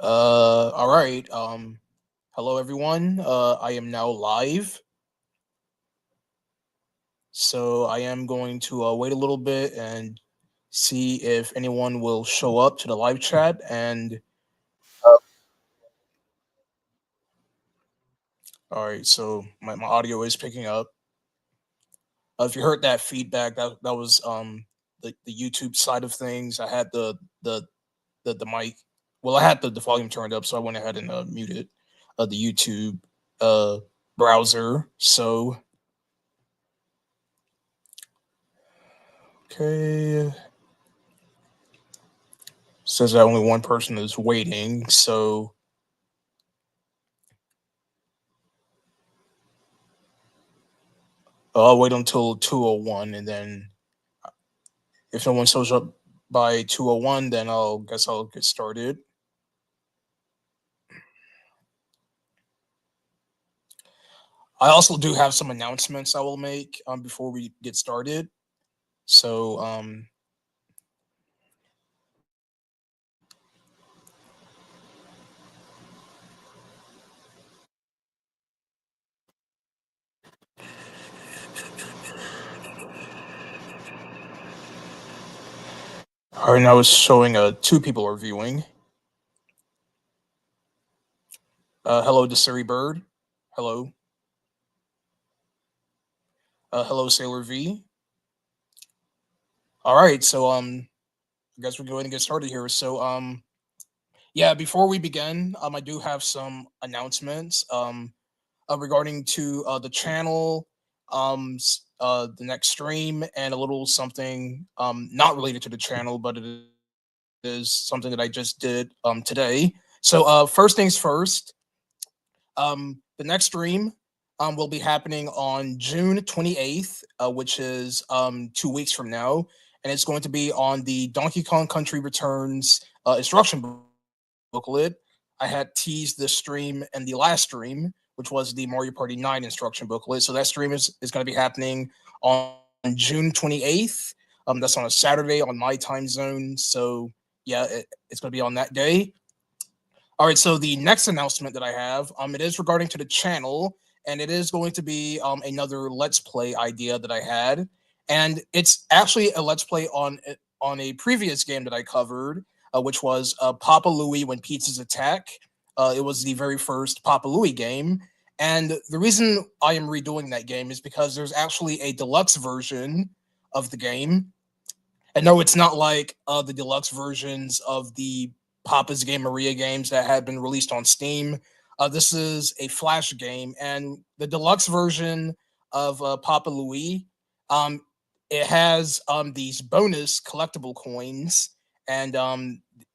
All right. Hello everyone. I am now live, so I am going to wait a little bit and see if anyone will show up to the live chat. And all right, so my audio is picking up. If you heard that feedback, that was the YouTube side of things. I had the mic. Well, I had the volume turned up, so I went ahead and muted the YouTube uh browser. So okay. Says that only one person is waiting, so I'll wait until 2:01, and then if no one shows up by 2:01, then I'll get started. I also do have some announcements I will make before we get started. So all right, now it's showing two people are viewing. Hello, Desiri Bird. Hello. Hello, Sailor V. All right, so I guess we're going to get started here. So yeah, before we begin, I do have some announcements regarding to the channel, the next stream, and a little something not related to the channel, but it is something that I just did today. So first things first, the next stream will be happening on June 28th, which is 2 weeks from now, and it's going to be on the Donkey Kong Country Returns instruction booklet. I had teased this stream and the last stream, which was the Mario Party 9 instruction booklet. So that stream is going to be happening on June 28th. That's on a Saturday on my time zone. So yeah, it's going to be on that day. All right, so the next announcement that I have, it is regarding to the channel, and it is going to be another Let's Play idea that I had, and it's actually a Let's Play on a previous game that I covered, which was Papa Louie When Pizzas Attack. It was the very first Papa Louie game, and the reason I am redoing that game is because there's actually a deluxe version of the game. And no, it's not like the deluxe versions of the Papa's Game Maria games that had been released on Steam. This is a Flash game, and the deluxe version of Papa Louie, um, it has these bonus collectible coins, and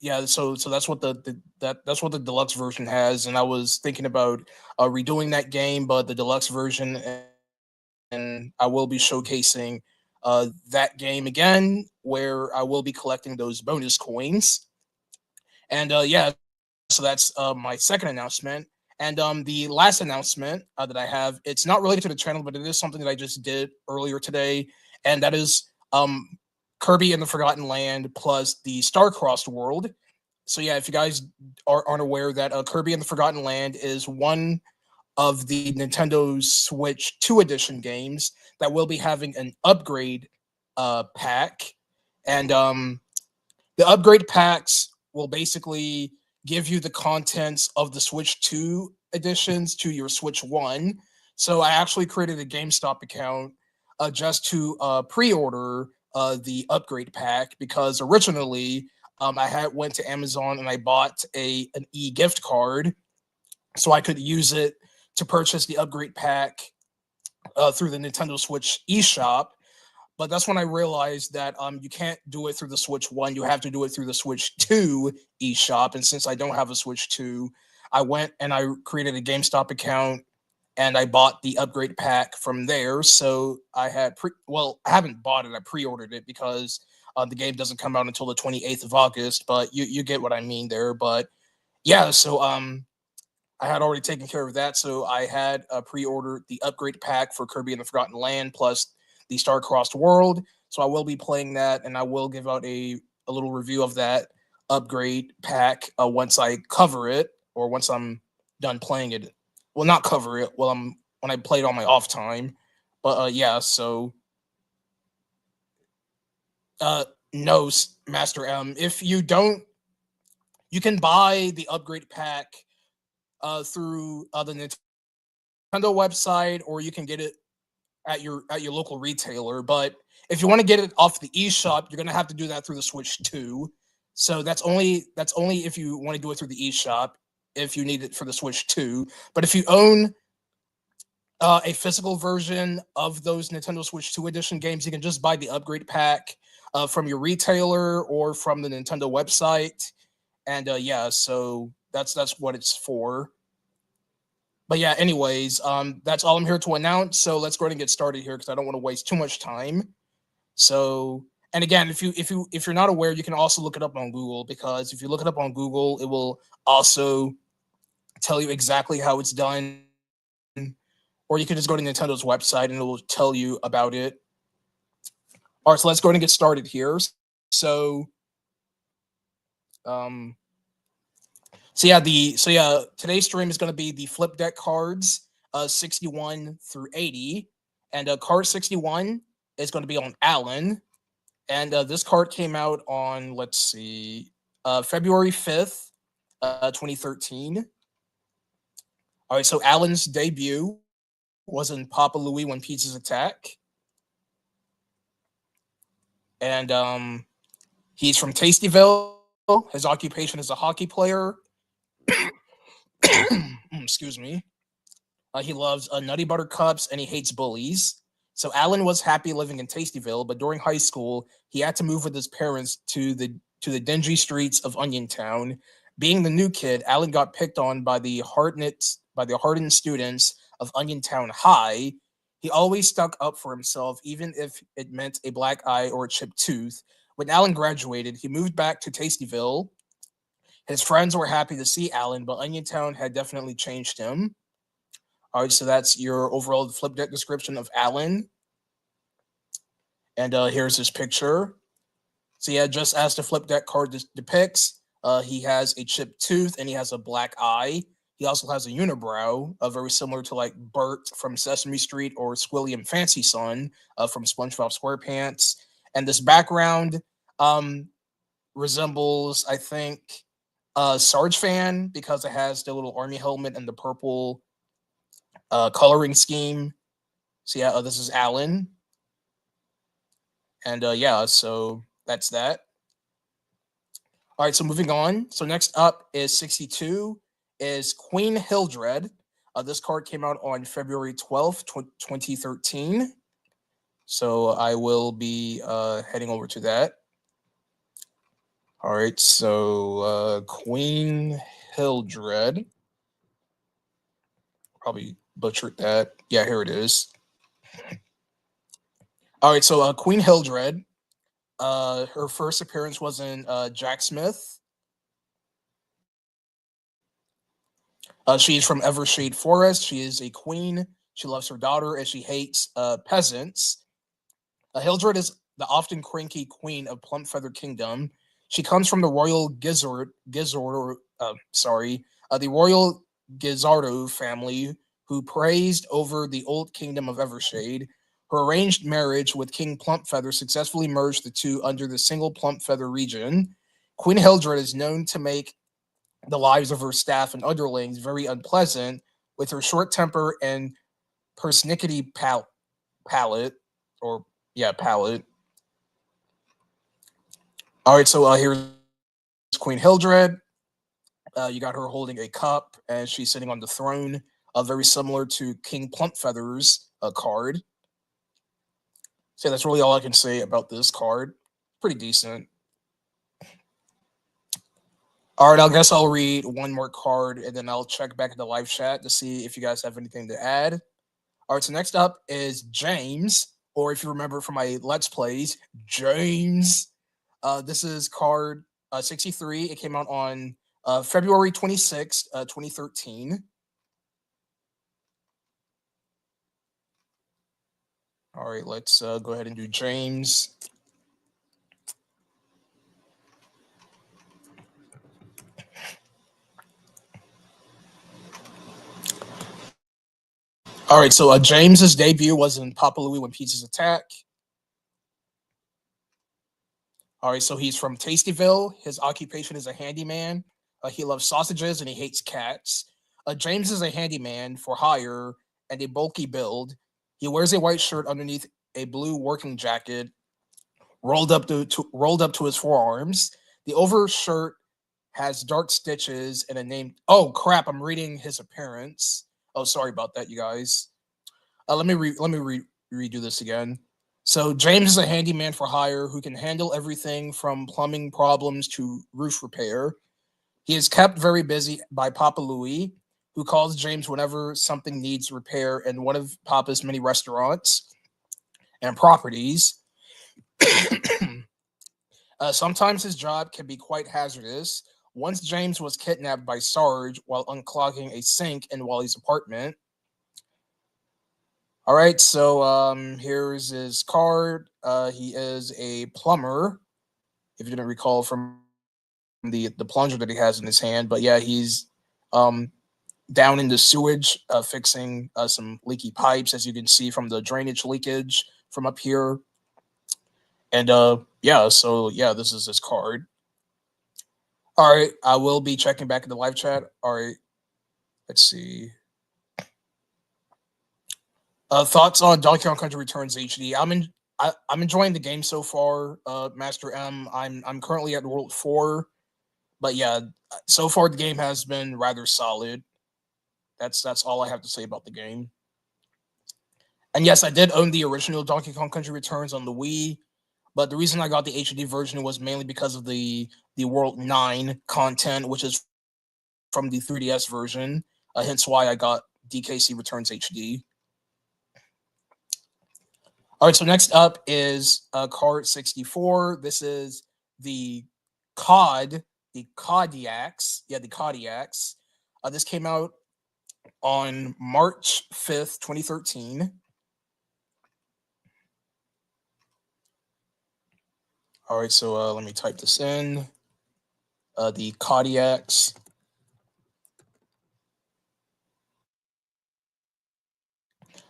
yeah, so that's what that's what the deluxe version has. And I was thinking about redoing that game, but the deluxe version, and I will be showcasing that game again, where I will be collecting those bonus coins. And yeah, so that's my second announcement. And the last announcement that I have, it's not related to the channel, but it is something that I just did earlier today, and that is Kirby and the Forgotten Land plus the Star-Crossed world. So yeah, if you guys aren't aware, that Kirby and the Forgotten Land is one of the Nintendo Switch 2 edition games that will be having an upgrade pack. And the upgrade packs will basically give you the contents of the Switch 2 editions to your Switch 1. So I actually created a GameStop account just to pre-order the upgrade pack, because originally I had went to Amazon and I bought an e-gift card so I could use it to purchase the upgrade pack through the Nintendo Switch eShop. But that's when I realized that you can't do it through the Switch 1. You have to do it through the Switch 2 eShop. And since I don't have a Switch 2, I went and I created a GameStop account and I bought the upgrade pack from there. So I had I haven't bought it. I pre-ordered it because the game doesn't come out until the 28th of August. But you get what I mean there. But yeah, so I had already taken care of that, so I had pre-ordered the upgrade pack for Kirby and the Forgotten Land plus the Star-Crossed World. So I will be playing that, and I will give out a little review of that upgrade pack once I cover it, or once I'm done playing it. Well, not cover it. Well, when I play it on my off time. But yeah, so uh no, Master M. If you don't, you can buy the upgrade pack through the Nintendo website, or you can get it at your local retailer. But if you want to get it off the eShop, you're gonna have to do that through the Switch 2. So that's only if you want to do it through the eShop, if you need it for the Switch 2. But if you own a physical version of those Nintendo Switch 2 edition games, you can just buy the upgrade pack from your retailer or from the Nintendo website. And yeah, so that's what it's for. But yeah, anyways, that's all I'm here to announce. So let's go ahead and get started here because I don't want to waste too much time. So, and again, if you're not aware, you can also look it up on Google, because if you look it up on Google, it will also tell you exactly how it's done. Or you can just go to Nintendo's website and it will tell you about it. All right, so let's go ahead and get started here. So, um, today's stream is going to be the Flipdeck cards, 61 through 80, and card 61 is going to be on Alan, and this card came out on, let's see, February 5th, 2013. All right, so Alan's debut was in Papa Louie When Pizzas Attack, and he's from Tastyville. His occupation is a hockey player. Excuse me. He loves Nutty Butter Cups, and he hates bullies. So Alan was happy living in Tastyville, but during high school, he had to move with his parents to the dingy streets of Onion Town. Being the new kid, Alan got picked on by the hardened students of Onion Town High. He always stuck up for himself, even if it meant a black eye or a chipped tooth. When Alan graduated, he moved back to Tastyville. His friends were happy to see Alan, but Onion Town had definitely changed him. All right, so that's your overall flip deck description of Alan. And here's his picture. So yeah, just as the flip deck card depicts, he has a chipped tooth and he has a black eye. He also has a unibrow, very similar to like Bert from Sesame Street or Squilly and Fancy Son from SpongeBob SquarePants. And this background resembles, I think, Sarge Fan, because it has the little army helmet and the purple coloring scheme. So yeah, this is Alan, and yeah, so that's that. All right, so moving on. So next up is 62 is Queen Hildred. This card came out on February 12th, 2013. So I will be heading over to that. All right, so Queen Hildred. Probably butchered that. Yeah, here it is. All right, so Queen Hildred. Her first appearance was in Jack Smith. She's from Evershade Forest. She is a queen. She loves her daughter and she hates peasants. Hildred is the often cranky queen of Plumpfeather Kingdom. She comes from the royal the royal Gizardo family, who praised over the old kingdom of Evershade. Her arranged marriage with King Plumpfeather successfully merged the two under the single Plumpfeather region. Queen Hildred is known to make the lives of her staff and underlings very unpleasant, with her short temper and persnickety palate, or yeah, palate. All right, so here's Queen Hildred. You got her holding a cup, and she's sitting on the throne, very similar to King Plumpfeather's card. So that's really all I can say about this card. Pretty decent. All right, I guess I'll read one more card, and then I'll check back in the live chat to see if you guys have anything to add. All right, so next up is James, or if you remember from my Let's Plays, James. This is card 63. It came out on February 26th, 2013. All right, let's go ahead and do James. All right, so James's debut was in Papa Louie When Pizzas Attack. All right, so he's from Tastyville. His occupation is a handyman. He loves sausages and he hates cats. James is a handyman for hire and a bulky build. He wears a white shirt underneath a blue working jacket, rolled up to his forearms. The overshirt has dark stitches and a name. Oh crap! I'm reading his appearance. Oh, sorry about that, you guys. Redo this again. So James is a handyman for hire who can handle everything from plumbing problems to roof repair. He is kept very busy by Papa Louie, who calls James whenever something needs repair in one of Papa's many restaurants and properties. Sometimes his job can be quite hazardous. Once James was kidnapped by Sarge while unclogging a sink in Wally's apartment. All right, so here's his card. He is a plumber, if you didn't recall from the plunger that he has in his hand. But yeah, he's down in the sewage, fixing some leaky pipes, as you can see from the drainage leakage from up here. And yeah, so yeah, this is his card. All right, I will be checking back in the live chat. All right, let's see. Thoughts on Donkey Kong Country Returns HD? I'm enjoying the game so far, Master M. I'm currently at World 4, but yeah, so far the game has been rather solid. That's all I have to say about the game. And yes, I did own the original Donkey Kong Country Returns on the Wii, but the reason I got the HD version was mainly because of the World 9 content, which is from the 3DS version. Hence why I got DKC Returns HD. All right, so next up is card 64. This is the COD, the Kodiaks. Yeah, the Kodiaks. This came out on March 5th, 2013. All right, so let me type this in. The Kodiaks.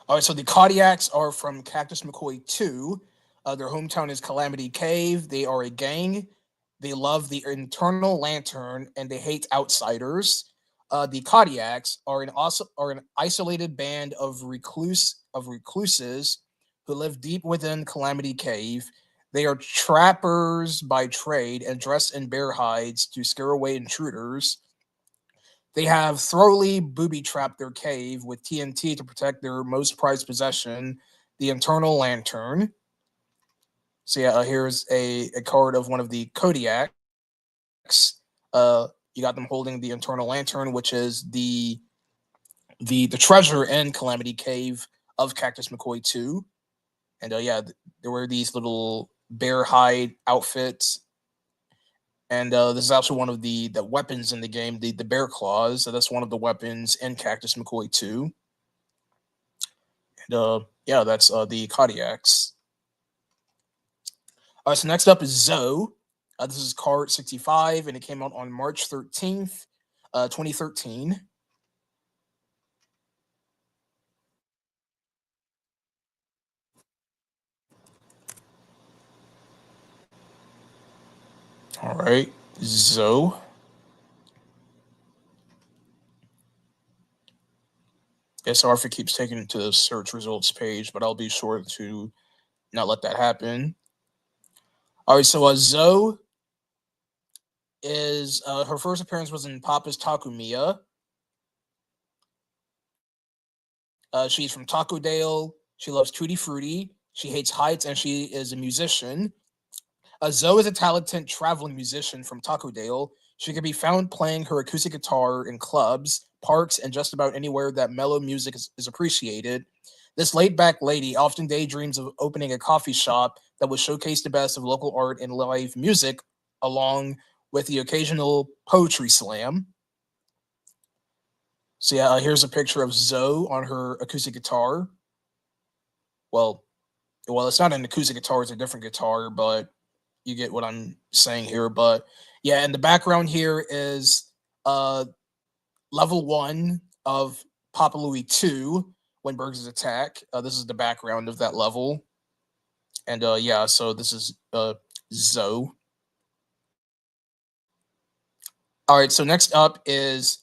All right, so the Kodiaks are from Cactus McCoy 2. Their hometown is Calamity Cave. They are a gang. They love the Internal Lantern and they hate outsiders. The Kodiaks are an isolated band of recluses who live deep within Calamity Cave. They are trappers by trade and dress in bear hides to scare away intruders. They have thoroughly booby-trapped their cave with TNT to protect their most prized possession, the Internal Lantern. So yeah, here's a card of one of the Kodiaks. You got them holding the Internal Lantern, which is the treasure in Calamity Cave of Cactus McCoy 2. And yeah, there were these little bear hide outfits. And this is also one of the weapons in the game, the bear claws. So that's one of the weapons in Cactus McCoy 2. And yeah, that's the Kodiaks. All right, so next up is Zoe. This is card 65, and it came out on March 13th, 2013. All right, Zoe. Yeah, sorry if it keeps taking it to the search results page, but I'll be sure to not let that happen. All right, so Zoe is her first appearance was in Papa's Takumiya. She's from Taco Dale. She loves Tutti Frutti. She hates heights, and she is a musician. Zoe is a talented traveling musician from Taco Dale. She can be found playing her acoustic guitar in clubs, parks, and just about anywhere that mellow music is appreciated. This laid-back lady often daydreams of opening a coffee shop that would showcase the best of local art and live music, along with the occasional poetry slam. So yeah, here's a picture of Zoe on her acoustic guitar. Well, it's not an acoustic guitar; it's a different guitar, but you get what I'm saying here. But yeah, and the background here is level 1 of Papa Louie 2, when burglars attack. This is the background of that level. And yeah, so this is Zoe. All right, so next up is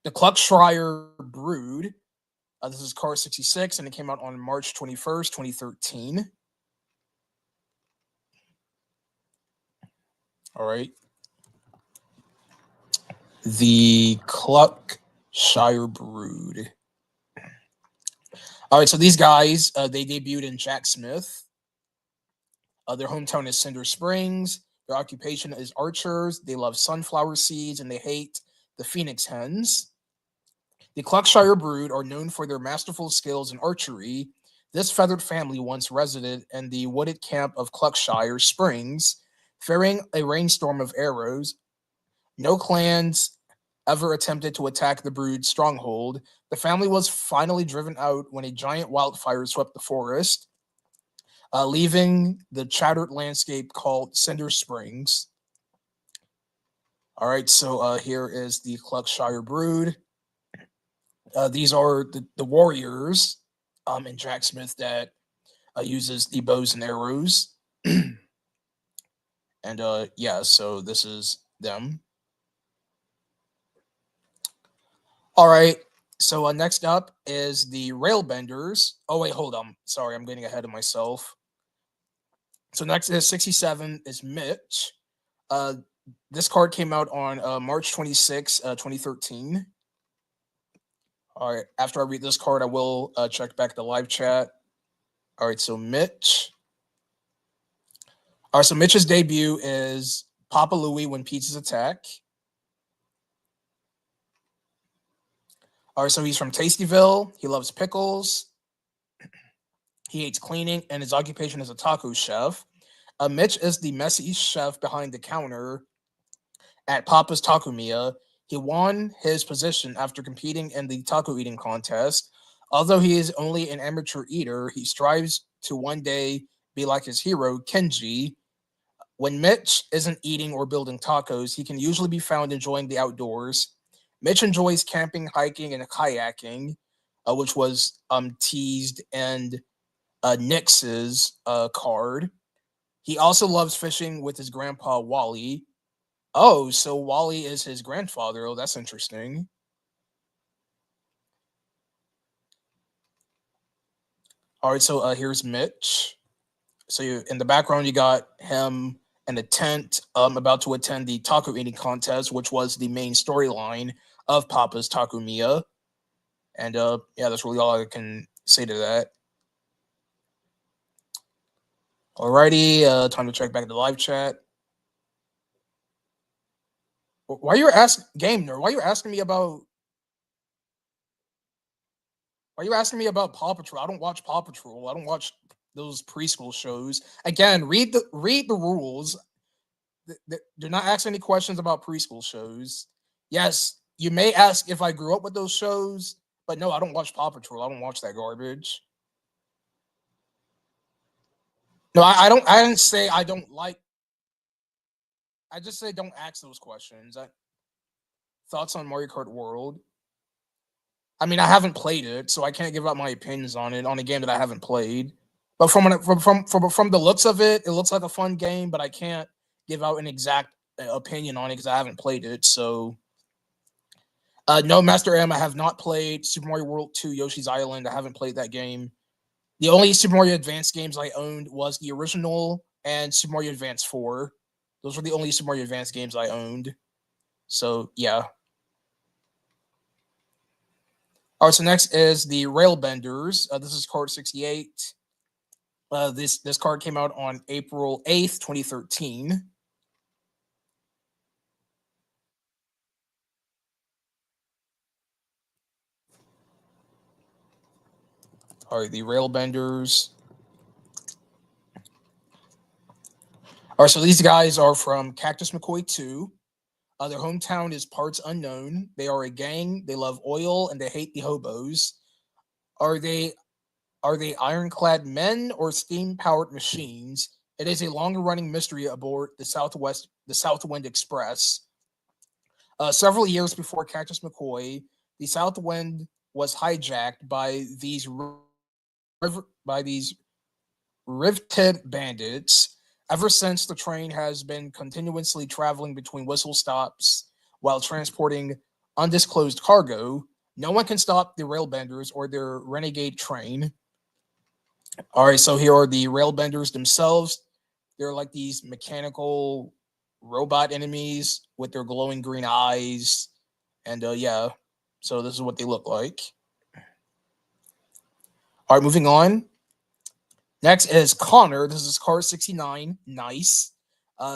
the Cluckshire Brood. This is Car 66, and it came out on March 21st, 2013. All right. The Cluckshire Brood. All right, so these guys, they debuted in Jack Smith. Their hometown is Cinder Springs. Their occupation is archers. They love sunflower seeds, and they hate the phoenix hens. The Cluckshire Brood are known for their masterful skills in archery. This feathered family once resided in the wooded camp of Cluckshire Springs, fearing a rainstorm of arrows. No clans ever attempted to attack the brood's stronghold. The family was finally driven out when a giant wildfire swept the forest, leaving the shattered landscape called Cinder Springs. All right, so here is the Cluckshire Brood. These are the warriors in Jack Smith that uses the bows and arrows. And yeah, so this is them. All right, so next up is the Railbenders. Oh, wait, hold on. Sorry, I'm getting ahead of myself. So next is 67 is Mitch. This card came out on March 26, 2013. All right, after I read this card, I will check back the live chat. All right, so Mitch. All right, so Mitch's debut is Papa Louie when pizzas attack. All right, so he's from Tastyville. He loves pickles. He hates cleaning, and his occupation is a taco chef. Mitch is the messy chef behind the counter at Papa's Taco Mia. He won his position after competing in the taco eating contest. Although he is only an amateur eater, he strives to one day be like his hero, Kenji. When Mitch isn't eating or building tacos, he can usually be found enjoying the outdoors. Mitch enjoys camping, hiking, and kayaking, which was teased in Nix's card. He also loves fishing with his grandpa, Wally. Oh, so Wally is his grandfather. Oh, that's interesting. All right, so here's Mitch. So in the background, you got him in a tent about to attend the taco eating contest, which was the main storyline of Papa's Taco Mia. And yeah, that's really all I can say to that. Alrighty, time to check back the live chat. Why you asking Game Nerd? Why you asking me about? Why you asking me about Paw Patrol? I don't watch Paw Patrol. I don't watch those preschool shows. Again, read the rules. Do not ask any questions about preschool shows. Yes, you may ask if I grew up with those shows, but no, I don't watch Paw Patrol. I don't watch that garbage. No, I don't. I didn't say I don't like. I just say don't ask those questions. Thoughts on Mario Kart World? I mean, I haven't played it, so I can't give out my opinions on it on a game that I haven't played. But from the looks of it, it looks like a fun game. But I can't give out an exact opinion on it because I haven't played it. So, no, Master M, I have not played Super Mario World 2 Yoshi's Island. I haven't played that game. The only Super Mario Advance games I owned was the original and Super Mario Advance 4. Those were the only Super Mario Advance games I owned. So, yeah. All right, so next is the Railbenders. This is card 68. This card came out on April 8th, 2013. All right, the Railbenders. All right, so these guys are from Cactus McCoy 2. Their hometown is parts unknown. They are a gang. They love oil and they hate the hobos. Are they ironclad men or steam-powered machines? It is a longer-running mystery aboard the Southwind Express. Several years before Cactus McCoy, the Southwind was hijacked by these riveted bandits. Ever since, the train has been continuously traveling between whistle stops while transporting undisclosed cargo. No one can stop the railbenders or their renegade train. All right, so here are the railbenders themselves. They're like these mechanical robot enemies with their glowing green eyes. And yeah, so this is what they look like. All right, moving on. Next is Connor. This is card 69. Nice.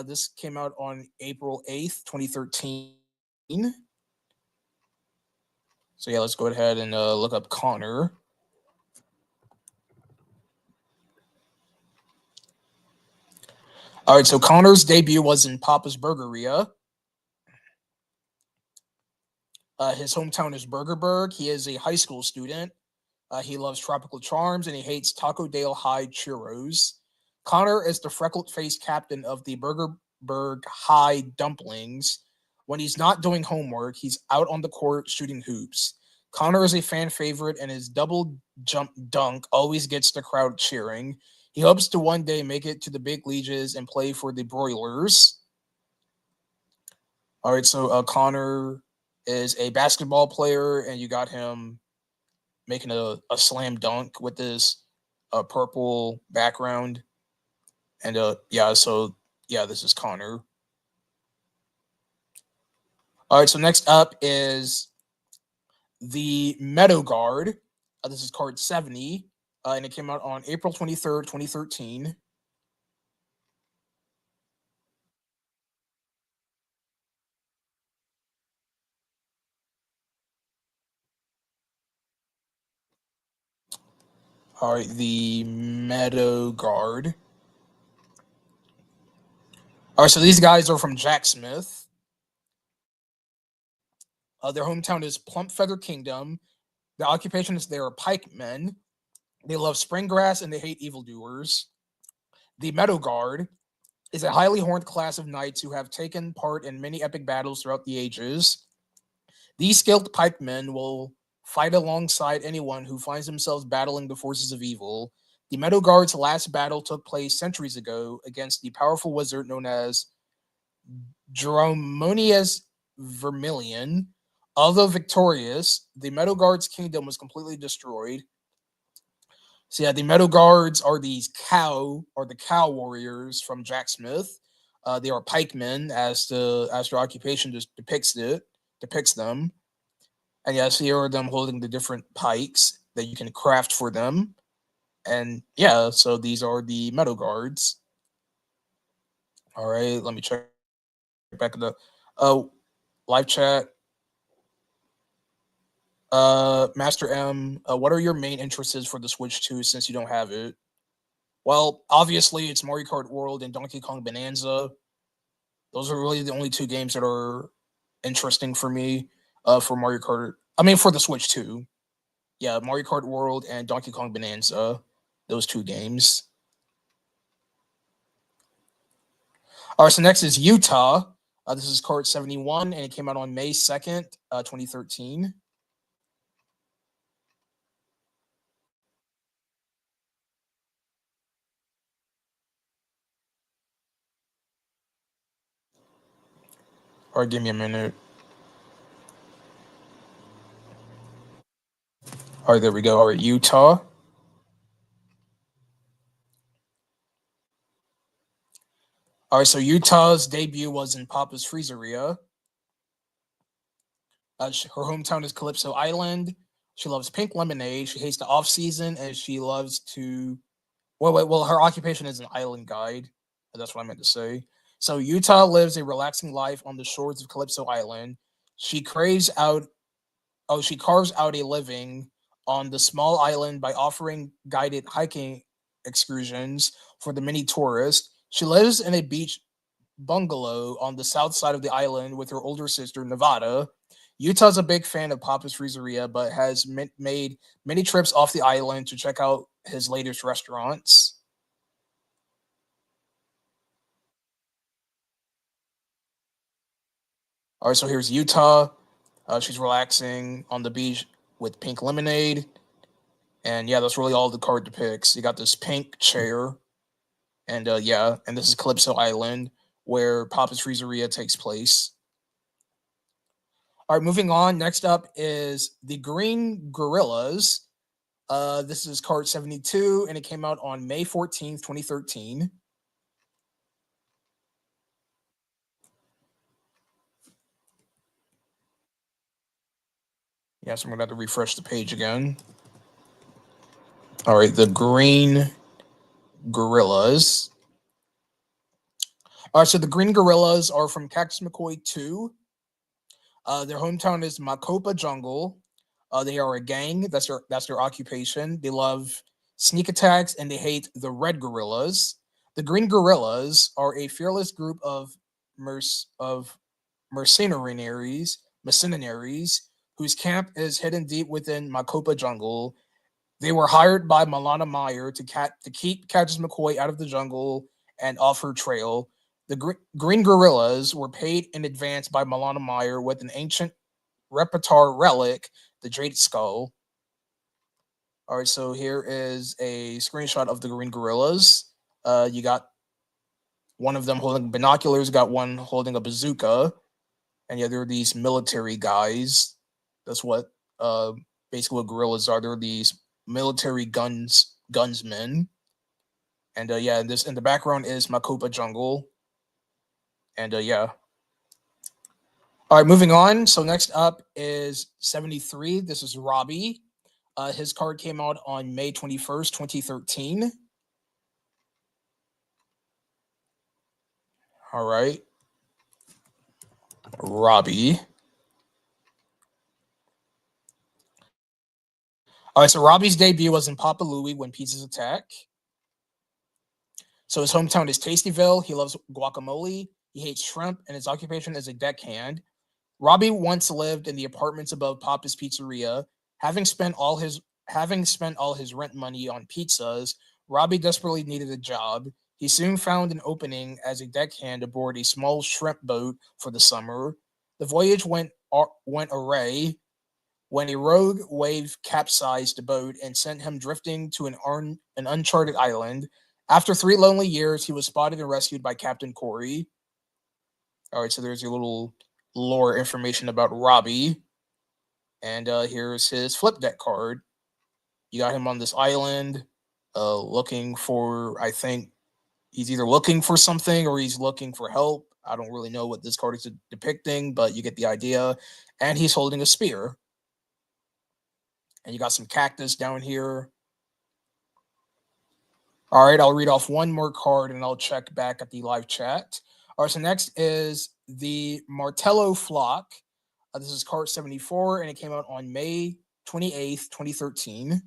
This came out on April 8th, 2013. So yeah, let's go ahead and look up Connor. All right, so Connor's debut was in Papa's Burgeria. His hometown is Burgerberg. He is a high school student. He loves tropical charms and he hates Taco Dale High churros. Connor is the freckled-faced captain of the Burgerberg High Dumplings. When he's not doing homework, he's out on the court shooting hoops. Connor is a fan favorite, and his double jump dunk always gets the crowd cheering. He hopes to one day make it to the big leagues and play for the Broilers. All right, so Connor is a basketball player, and you got him making a slam dunk with this purple background. And yeah, so yeah, this is Connor. All right, so next up is the Meadow Guard. This is card 70, and it came out on April 23rd, 2013. All right, the Meadow Guard. All right, so these guys are from Jack Smith. Their hometown is Plump Feather Kingdom. Their occupation is they are pikemen. They love spring grass and they hate evildoers. The Meadow Guard is a highly horned class of knights who have taken part in many epic battles throughout the ages. These skilled pikemen will fight alongside anyone who finds themselves battling the forces of evil. The Meadow Guard's last battle took place centuries ago against the powerful wizard known as Dromonius Vermilion. Although victorious, the Meadow Guard's kingdom was completely destroyed. So yeah, the Meadow Guards are the cow warriors from Jack Smith. They are pikemen, as their occupation just depicts them. And yes, here are them holding the different pikes that you can craft for them. And yeah, so these are the Meadow Guards. All right, let me check back at the live chat. Master M, what are your main interests for the Switch 2 since you don't have it? Well, obviously it's Mario Kart World and Donkey Kong Bonanza. Those are really the only two games that are interesting for me for Mario Kart. I mean, for the Switch 2. Yeah, Mario Kart World and Donkey Kong Bonanza. Those two games. All right, so next is Utah. This is card 71, and it came out on May 2nd, 2013. All right, give me a minute. All right, there we go. All right, Utah. All right, so Utah's debut was in Papa's Freezeria. Her hometown is Calypso Island. She loves pink lemonade. She hates the off season, and she loves to. Well, her occupation is an island guide. That's what I meant to say. So Utah lives a relaxing life on the shores of Calypso Island. She craves out. Oh, she carves out a living on the small island by offering guided hiking excursions for the many tourists. She lives in a beach bungalow on the south side of the island with her older sister, Nevada. Utah's a big fan of Papa's Freezeria, but has made many trips off the island to check out his latest restaurants. All right, so here's Utah. She's relaxing on the beach with pink lemonade. And yeah, that's really all the card depicts. You got this pink chair, and yeah, and this is Calypso Island, where Papa's Freezeria takes place. All right, moving on. Next up is the Green Gorillas. This is card 72, and it came out on May 14th, 2013. Yes, I'm gonna have to refresh the page again. All right, the Green Gorillas. All right, so the Green Gorillas are from Cactus McCoy 2. Their hometown is Makopa Jungle. They are a gang. That's their occupation. They love sneak attacks and they hate the Red Gorillas. The Green Gorillas are a fearless group of mercenaries whose camp is hidden deep within Makopa Jungle. They were hired by Milana Meyer to keep Cactus McCoy out of the jungle and off her trail. The Green Gorillas were paid in advance by Milana Meyer with an ancient Repertoire relic, the Jade Skull. All right, so here is a screenshot of the Green Gorillas. You got one of them holding binoculars, got one holding a bazooka, and yeah, there are these military guys. That's what basically what gorillas are. They're these military gunsmen. And yeah, this in the background is Makopa Jungle. And yeah. All right, moving on. So next up is 73. This is Robbie. His card came out on May 21st, 2013. All right. Robbie. All right, so Robbie's debut was in Papa Louie when Pizzas Attack. So his hometown is Tastyville. He loves guacamole. He hates shrimp, and his occupation is a deckhand. Robbie once lived in the apartments above Papa's Pizzeria. Having spent all his rent money on pizzas, Robbie desperately needed a job. He soon found an opening as a deckhand aboard a small shrimp boat for the summer. The voyage went awry when a rogue wave capsized the boat and sent him drifting to an uncharted island. After 3 lonely years, he was spotted and rescued by Captain Corey. All right, so there's your little lore information about Robbie. And here's his Flipdeck card. You got him on this island, looking for, I think he's either looking for something or he's looking for help. I don't really know what this card is depicting, but you get the idea. And he's holding a spear. And you got some cactus down here. All right, I'll read off one more card and I'll check back at the live chat. All right, so next is the Martello Flock. This is card 74, and it came out on May 28th, 2013.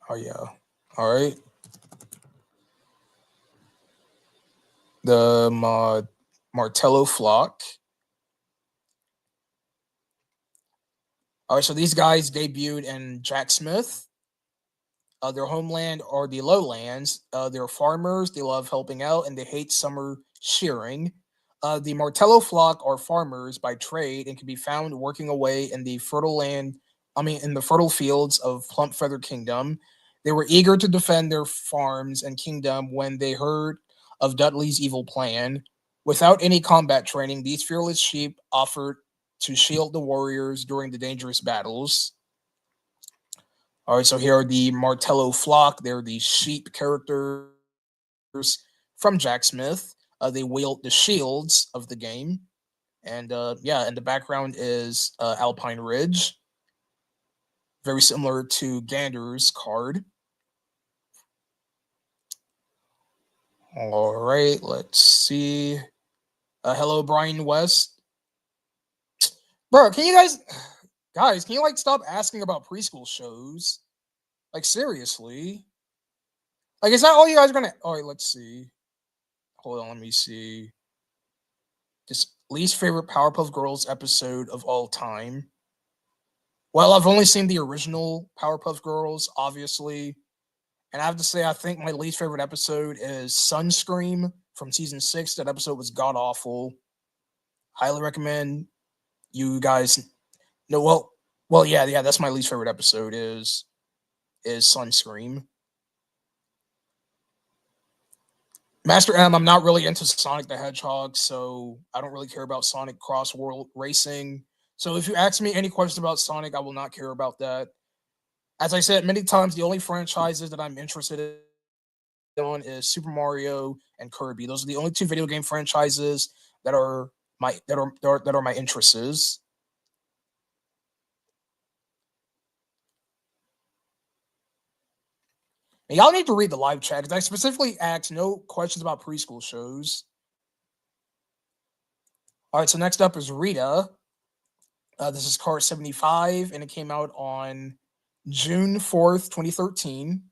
Oh, yeah. All right. The Martello Flock. All right, so these guys debuted in Jack Smith. Their homeland are the lowlands. They're farmers. They love helping out, and they hate summer shearing. The Martello Flock are farmers by trade and can be found working away in the in the fertile fields of Plump Feather Kingdom. They were eager to defend their farms and kingdom when they heard of Dudley's evil plan. Without any combat training, these fearless sheep offered to shield the warriors during the dangerous battles. All right, so here are the Martello Flock. They're the sheep characters from Jack Smith. They wield the shields of the game. And yeah, and the background is Alpine Ridge. Very similar to Gander's card. All right, let's see. Hello, Brian West. Bro, can you guys, can you like stop asking about preschool shows? Like seriously? Like is that all you guys are gonna? All right, let's see. Hold on, let me see. This least favorite Powerpuff Girls episode of all time. Well, I've only seen the original Powerpuff Girls, obviously. And I have to say, I think my least favorite episode is Sunscream from season 6. That episode was god awful. Highly recommend You guys know well yeah, that's my least favorite episode is Sunscream. Master M, I'm not really into Sonic the Hedgehog, so I don't really care about Sonic Cross World Racing. So if you ask me any questions about Sonic, I will not care about that. As I said many times, the only franchises that I'm interested on is Super Mario and Kirby. Those are the only two video game franchises that are that are my interests. And y'all need to read the live chat because I specifically asked no questions about preschool shows. All right, so next up is Rita. This is card 75, and it came out on June 4th, 2013.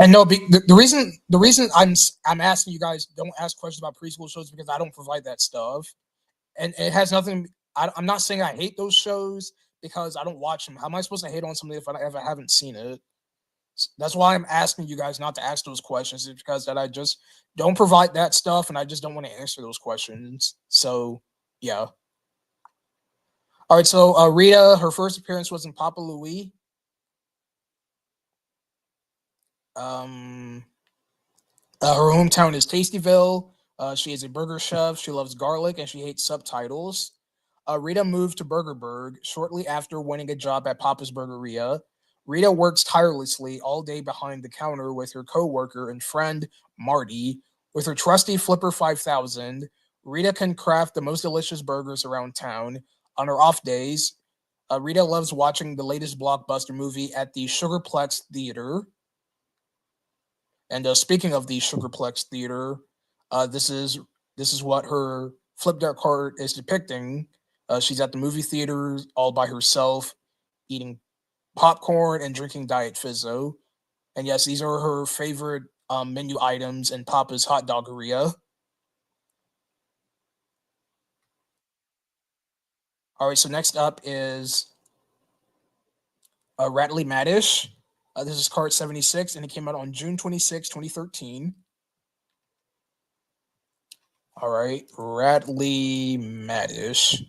And no, the reason I'm asking you guys don't ask questions about preschool shows because I don't provide that stuff, and it has nothing. I'm not saying I hate those shows because I don't watch them. How am I supposed to hate on something if I ever haven't seen it? That's why I'm asking you guys not to ask those questions. It's because that I just don't provide that stuff, and I just don't want to answer those questions. So yeah. All right. So Rita, her first appearance was in Papa Louie. Um, her hometown is Tastyville. She is a burger chef. She loves garlic and she hates subtitles. Rita moved to Burgerberg shortly after winning a job at Papa's Burgeria. Rita works tirelessly all day behind the counter with her coworker and friend Marty. With her trusty Flipper 5000, Rita can craft the most delicious burgers around town. On her off days, Rita loves watching the latest blockbuster movie at the Sugarplex Theater. And speaking of the Sugarplex Theater, this is what her Flipdeck card is depicting. She's at the movie theater all by herself, eating popcorn and drinking Diet Fizzo. And yes, these are her favorite menu items in Papa's Hot Doggeria. All right, so next up is Rattly Madish. This is card 76, and it came out on June 26, 2013. All right, Rattly Madish.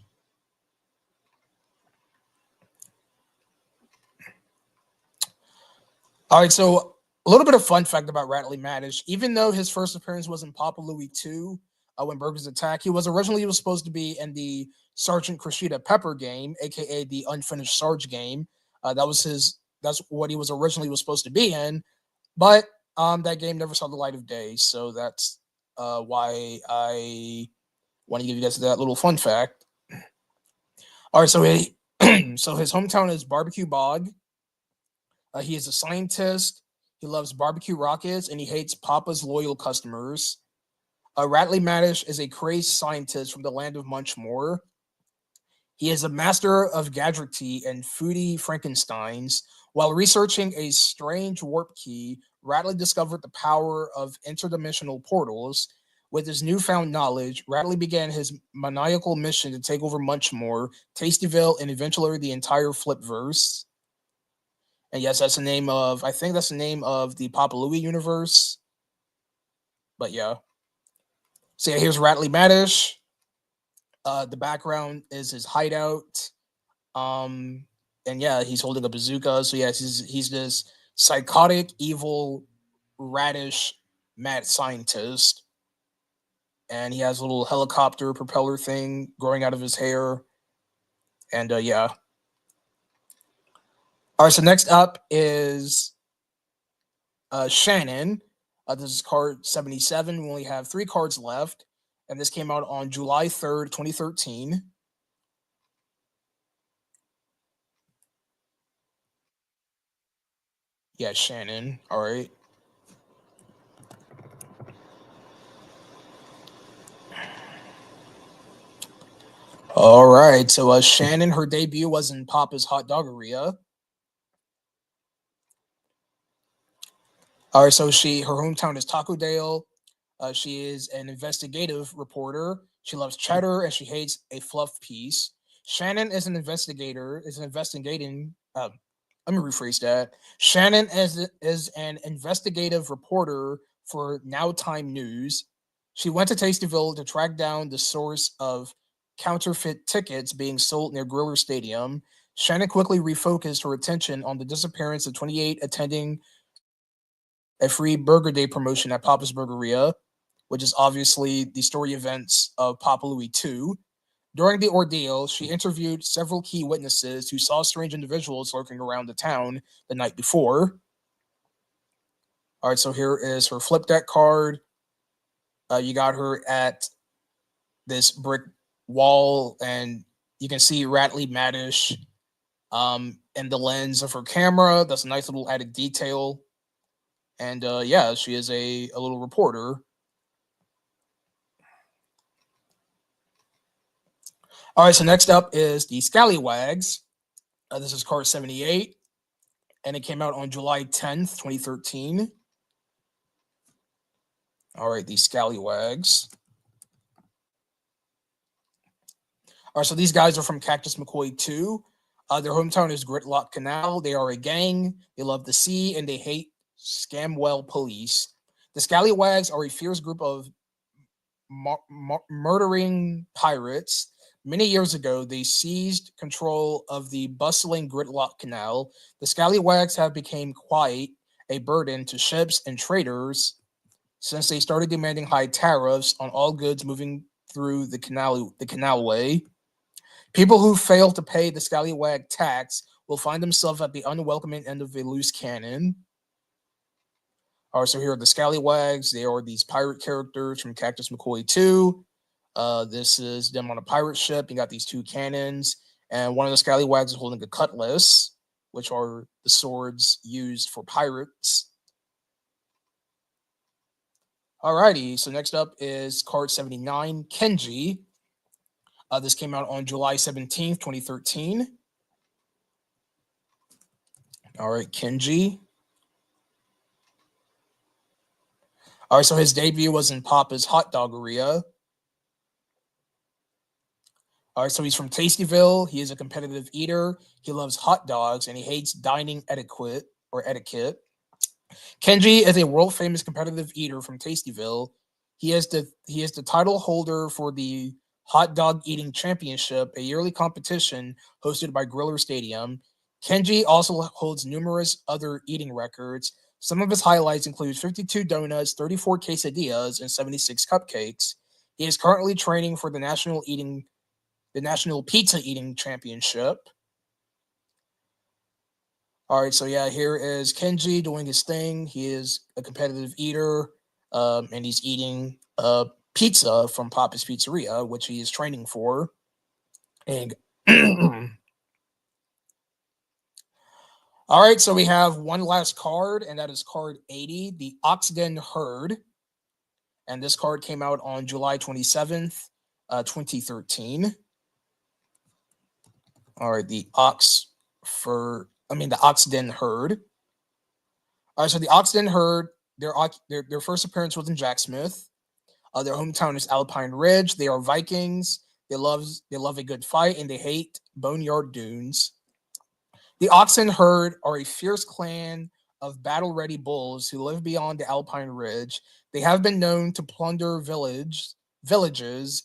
All right, so a little bit of fun fact about Rattly Madish. Even though his first appearance was in Papa Louie 2, when Burgers Attack, he was supposed to be in the Sergeant Crashita Pepper game, aka the Unfinished Sarge game. That's what he was originally was supposed to be in, but that game never saw the light of day. So that's why I want to give you guys that little fun fact. All right, so so his hometown is Barbecue Bog. He is a scientist. He loves barbecue rockets and he hates Papa's loyal customers. Rattly Madish is a crazed scientist from the land of Munchmore. He is a master of gadgetry and foodie Frankensteins. While researching a strange warp key, Rattly discovered the power of interdimensional portals. With his newfound knowledge, Rattly began his maniacal mission to take over Munchmore, Tastyville, and eventually the entire Flipverse. And yes, that's the name of I think that's the name of the Papa Louie universe. But yeah. So yeah, here's Rattly Madish. The background is his hideout. Um, and yeah, he's holding a bazooka. So yes, he's this psychotic, evil, radish, mad scientist. And he has a little helicopter propeller thing growing out of his hair. And yeah. All right, so next up is Shannon. This is card 77. We only have 3 cards left. And this came out on July 3rd, 2013. Yeah, Shannon. All right. All right. So Shannon, her debut was in Papa's Hot Doggeria. All right. So her hometown is Taco Dale. She is an investigative reporter. She loves cheddar and she hates a fluff piece. Shannon is an investigator. Is investigating. Let me rephrase that. Shannon is an investigative reporter for Now Time News. She went to Tastyville to track down the source of counterfeit tickets being sold near Griller Stadium. Shannon quickly refocused her attention on the disappearance of 28 attending a free Burger Day promotion at Papa's Burgeria, which is obviously the story events of Papa Louie 2. During the ordeal, she interviewed several key witnesses who saw strange individuals lurking around the town the night before. All right, so here is her flip deck card. You got her at this brick wall, and you can see Ratley Maddish in the lens of her camera. That's a nice little added detail. And yeah, she is a little reporter. All right, so next up is the Scallywags. This is card 78, and it came out on July 10th, 2013. All right, the Scallywags. All right, so these guys are from Cactus McCoy 2. Their hometown is Gritlock Canal. They are a gang. They love the sea, and they hate Scamwell police. The Scallywags are a fierce group of murdering pirates. Many years ago, they seized control of the bustling Gritlock Canal. The Scallywags have become quite a burden to ships and traders since they started demanding high tariffs on all goods moving through the canalway. People who fail to pay the Scallywag tax will find themselves at the unwelcoming end of a loose cannon. All right, so here are the Scallywags. They are these pirate characters from Cactus McCoy 2. This is them on a pirate ship. You got these two cannons, and one of the Scallywags is holding a cutlass, which are the swords used for pirates. Alrighty, so next up is card 79, Kenji. This came out on July 17th, 2013. All right, Kenji. All right, so his debut was in Papa's Hot Doggeria. All right, so he's from Tastyville. He is a competitive eater. He loves hot dogs, and he hates dining etiquette. Kenji is a world famous competitive eater from Tastyville. He is the title holder for the Hot Dog Eating Championship, a yearly competition hosted by Griller Stadium. Kenji also holds numerous other eating records. Some of his highlights include 52 donuts, 34 quesadillas, and 76 cupcakes. He is currently training for the National Pizza Eating Championship. All right, so yeah, here is Kenji doing his thing. He is a competitive eater, and he's eating pizza from Papa's Pizzeria, which he is training for. And all right, so we have one last card, and that is card 80, the Oxden Herd. And this card came out on July 27th, 2013. All right, the Oxden Herd. All right, so the Oxden Herd, their first appearance was in Jack Smith. Their hometown is Alpine Ridge. They are Vikings. They love a good fight, and they hate Boneyard Dunes. The Oxen Herd are a fierce clan of battle-ready bulls who live beyond the Alpine Ridge. They have been known to plunder villages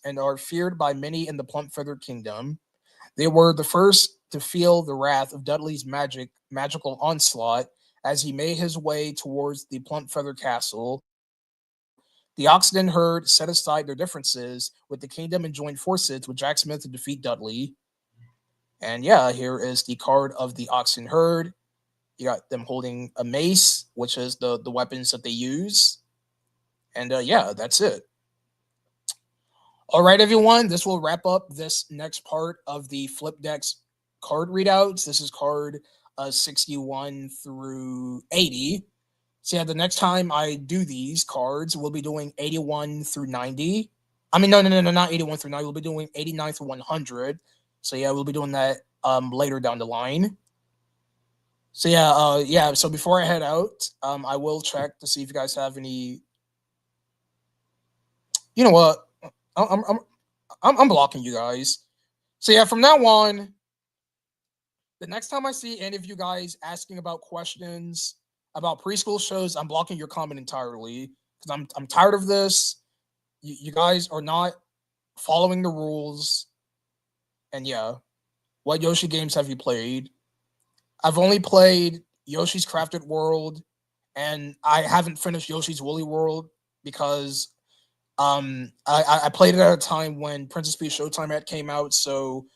and are feared by many in the Plump Feather Kingdom. They were the first to feel the wrath of Dudley's magical onslaught as he made his way towards the Plump Feather Castle. The Oxden Herd set aside their differences with the kingdom and joined forces with Jack Smith to defeat Dudley. And yeah, here is the card of the Oxen Herd. You got them holding a mace, which is the weapons that they use. And yeah, that's it. All right, everyone, this will wrap up this next part of the Flipdecks card readouts. This is card 61 through 80. So yeah, the next time I do these cards, we'll be doing 81 through 90. I mean, no, not 81 through 90. We'll be doing 89 through 100. So yeah, we'll be doing that later down the line. So yeah. So before I head out, I will check to see if you guys have any. You know what? I'm blocking you guys. So yeah, from now on, the next time I see any of you guys asking about questions about preschool shows, I'm blocking your comment entirely because I'm tired of this. You guys are not following the rules. And yeah, what Yoshi games have you played? I've only played Yoshi's Crafted World, and I haven't finished Yoshi's Woolly World because I played it at a time when Princess Peach Showtime had came out, so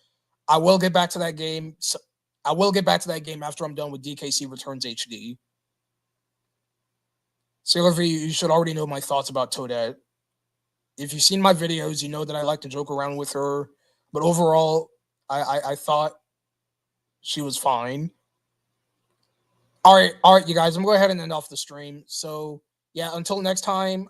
I will get back to that game. So I will get back to that game after I'm done with DKC Returns HD. Sailor V, you should already know my thoughts about Toadette. If you've seen my videos, you know that I like to joke around with her, but overall, I thought she was fine. All right, you guys. I'm going to go ahead and end off the stream. So yeah, until next time.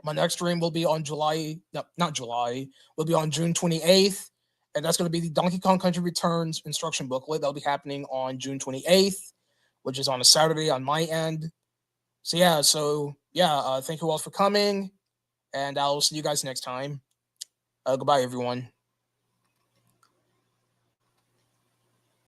My next stream will be on July. No, not July. Will be on June 28th, and that's going to be the Donkey Kong Country Returns instruction booklet. That'll be happening on June 28th, which is on a Saturday on my end. So yeah. Thank you all for coming, and I'll see you guys next time. Goodbye, everyone.